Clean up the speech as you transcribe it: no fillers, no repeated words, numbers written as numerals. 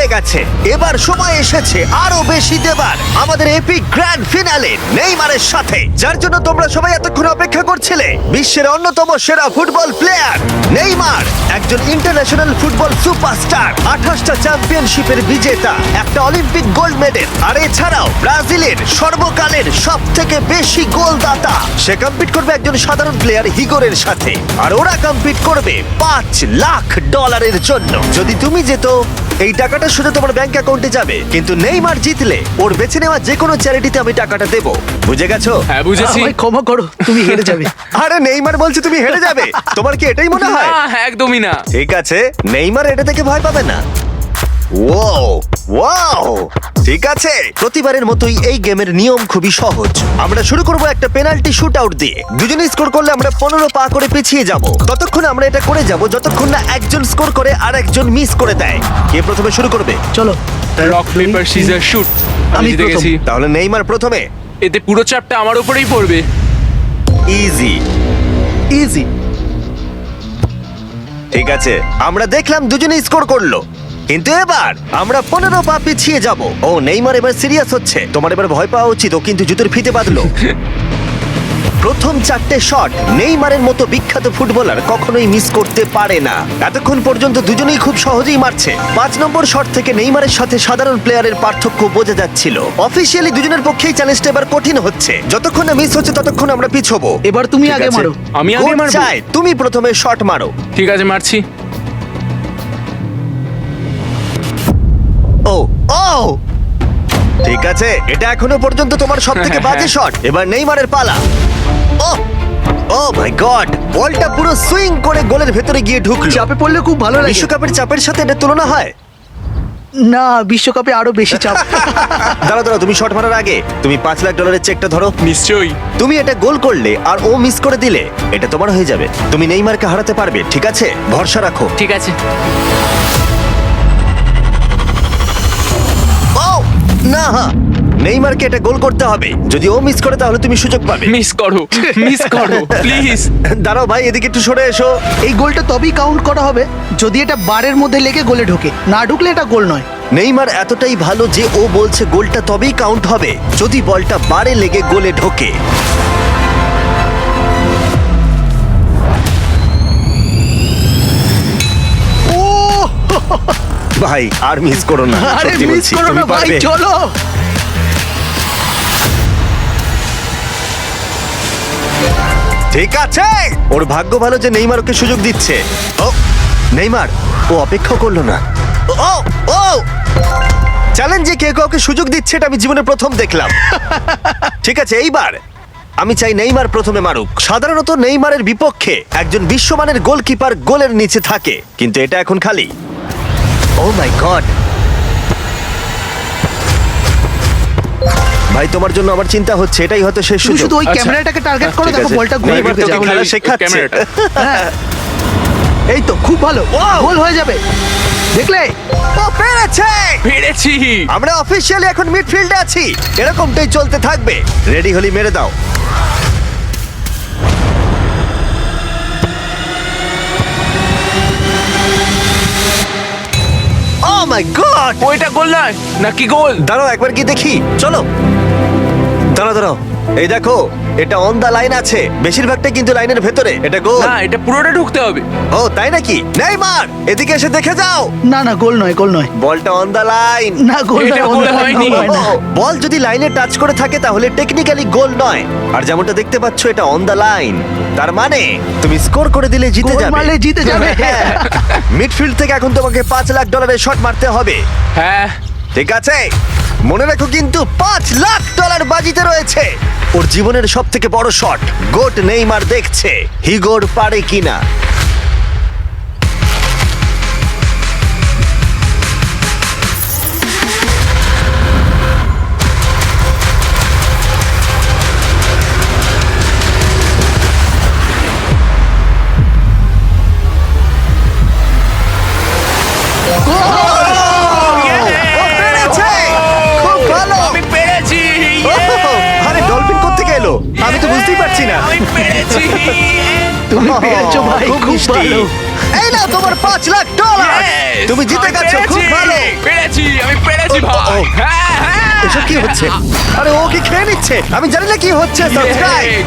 হয়ে গেছে, এবার সময় এসেছে আরো বেশি দেবার আমাদের এপিক গ্র্যান্ড ফিনালে নেইমারের সাথে, যার জন্য তোমরা সবাই এতক্ষণ অপেক্ষা করছিলে। বিশ্বের অন্যতম সেরা ফুটবল প্লেয়ার নেইমার, একজন ইন্টারন্যাশনাল ফুটবল সুপারস্টার, 28টা চ্যাম্পিয়নশিপের বিজেতা, একটা অলিম্পিক গোল্ড মেডেল, আর এছাড়াও ব্রাজিলের সর্বকালের সবথেকে বেশি গোলদাতা। সে কম্পিট করবে একজন সাধারণ প্লেয়ার হিগোরের সাথে, আর ওরা কম্পিট করবে $5 লাখ জন্য। যদি তুমি যেত, এই টাকাটা শুধু তোমার ব্যাংক অ্যাকাউন্টে যাবে, কিন্তু নেইমার জিতলে ওর বেছে নেওয়া যে কোনো চ্যারিটিতে আমি টাকাটা দেবো। বুঝে গেছো? হ্যাঁ বুঝেছি। আমায় ক্ষমা করো, তুমি হেরে যাবে। আরে নেইমার বলছে তুমি হেরে যাবে, তোমার কি এটাই মনে হয়? না, একদমই না। ঠিক আছে, নেইমার এটা থেকে ভয় পাবে না। ওয়াও ওয়াও, ঠিক আছে। প্রতিবারের মতোই এই গেমের নিয়ম খুবই সহজ। আমরা শুরু করব একটা পেনাল্টি শুট আউট দিয়ে। দুজনে স্কোর করলে আমরা 15 পা করে পিছিয়ে যাব। ততক্ষণ আমরা এটা করে যাব যতক্ষণ না একজন স্কোর করে আর একজন মিস করে দেয়। কে প্রথমে শুরু করবে? চলো। Rock paper scissor shoot. আমি আমি জিতে প্রথম। গেছি। তাহলে নেইমার প্রথমে। এতে পুরো চাপটা আমার উপরেই পড়বে। ইজি। ইজি। ঠিক আছে, আমরা দেখলাম দুজনেই স্কোর করলো, কিন্তু এবার আমরা 15 পা পিছিয়ে যাব। ও নেইমার এবার সিরিয়াস হচ্ছে। তোমার এবার ভয় পাওয়া উচিত, ও কিন্তু জুতোর ফিতে বাঁধলো। প্রথম 4টে শট নেইমারের মতো বিখ্যাত ফুটবলার কখনোই মিস করতে পারে না। এতক্ষণ পর্যন্ত দুজনেই খুব সহজেই মারছে। 5 নম্বর শট থেকে নেইমারের সাথে সাধারণ প্লেয়ারের পার্থক্য বোঝা যাচ্ছিল। অফিসিয়ালি দুজনের পক্ষেই চ্যালেঞ্জটা এবার কঠিন হচ্ছে। যতক্ষণ না মিস হচ্ছে ততক্ষণ আমরা পিছবো। এবার তুমি ঠিক আগে আছে? মারো। আমি আগে কোচ মারবো? চায় তুমি প্রথমে শট মারো। ঠিক আছে, মারছি। ও ও, ঠিক আছে, এটা এখনো পর্যন্ত তোমার সবথেকে বাজে শট। এবার নেইমারের পালা। ও ও মাই গড, বলটা পুরো সুইং করে গোলের ভেতরে গিয়ে ঢুকলো। চাপে পড়লে খুব ভালো লাগে। বিশ্বকাপের চাপের সাথে এটা তুলনা হয়? না, বিশ্বকাপে আরো বেশি চাপ। দাঁড়াও দাঁড়াও, তুমি শট মারার আগে তুমি $5 লাখ চেকটা ধরো। নিশ্চয়ই। তুমি এটা গোল করলে আর ও মিস করে দিলে এটা তোমার হয়ে যাবে। তুমি নেইমারকে হারাতে পারবে, ঠিক আছে? ভরসা রাখো। ঠিক আছে। ও না, নেইমারকে এটা গোল করতে হবে। যদি ও মিস করে তাহলে তুমি সুযোগ পাবে। মিস করো, মিস করো প্লিজ। দাঁড়াও ভাই, এদিকে একটু সরে এসো। এই গোলটা তবেই কাউন্ট করা হবে যদি এটা বারের মধ্যে লেগে গোলে ঢোকে। না ঢুকলে এটা গোল নয়। নেইমার এতটাই ভালো যে ও বলছে গোলটা তবেই কাউন্ট হবে যদি বলটা বারে লেগে গোলে ঢোকে। ও ভাই আর মিস করো না, আরে সত্যি মিস বলছি, করো তুমি না ভাই, পারবে। চলো। ঠিক আছে, ওর ভাগ্য ভালো যে নেইমার ওকে সুযোগ দিচ্ছে। ও নেইমার, ও অপেক্ষা করলো না। ও ও, চ্যালেঞ্জে কে কাউকে সুযোগ দিচ্ছে এটা আমি জীবনে প্রথম দেখলাম। ঠিক আছে, এইবার আমি চাই নেইমার প্রথমে মারুক। সাধারণত নেইমারের বিপক্ষে একজন বিশ্বমানের গোলকিপার গোলের নিচে থাকে, কিন্তু এটা এখন খালি। ও মাই গড, ভাই তোমার জন্য আমার চিন্তা হচ্ছে, এটাই হয়তো শেষ তুমি সুযোগ। শুধু ওই আচ্ছা। ক্যামেরাটাকে টার্গেট করো, ঠিক দেখো আছে, বলটা ঘুরে নেইমার ঢুকে তোকে যাবে। খেলা শেখাচ্ছে। ক্যামেরাটা। হ্যাঁ। এই তো খুব ভালো, গোল হয়ে যাবে। দেখলে? ও পেরেছে! পেরেছি। আমরা অফিসিয়ালি এখন মিডফিল্ডে আছি। এরকমটাই চলতে থাকবে। রেডি হলি মেরে দাও। ও মাই গড! ওইটা গোল নয় নাকি গোল? দাঁড়াও একবার কি দেখি, চলো। দাঁড়াও দাঁড়াও, এই দেখো, এটা অন দা লাইন আছে। বেশিরভাগটা কিন্তু লাইনের ভেতরে। এটা গোল। না, এটা পুরোটা ঢুকতে হবে। ও তাই নাকি? নেইমার এদিকে এসে দেখে যাও। না না, গোল নয়, গোল নয়। বলটা অন দা লাইন। না, গোল এটা নয়, গোল গোল হয়নি। হয় না। বল যদি লাইনে টাচ করে থাকে তাহলে টেকনিক্যালি গোল নয়। আর যেমনটা দেখতে পাচ্ছ এটা অন দা লাইন, তার মানে তুমি স্কোর করে দিলে জিতে গোল যাবে। মারলে জিতে যাবে। মিডফিল্ড থেকে এখন তোমাকে $5 লাখ শট মারতে হবে। হ্যাঁ। ঠিক আছে, মনে রাখো কিন্তু $5 লাখ বাজিতে রয়েছে। ওর জীবনের সব থেকে বড় শট। গোট নেইমার দেখছে হিগোর পারে কিনা। ও পেরেছে! খুব ভালো! আমি পেরেছি। আরে ডলফিন কোত্থেকে এলো? আমি তো বুঝতেই পারছি না। আমি পেরেছি। তুমি পেরেছো ভাই, খুব মিষ্টি। ভালো। এই নাও তোমার $5 লাখ। Yes! তুমি জিতে আমি গেছো, খুব পেরেছি। ভালো। পেরেছি। পেরেছি ও, ভাই ও, হ্যাঁ হ্যাঁ এসব কি হচ্ছে? আরে ও কি খেয়ে নিচ্ছে? আমি জানি না কি হচ্ছে। সাবস্ক্রাইব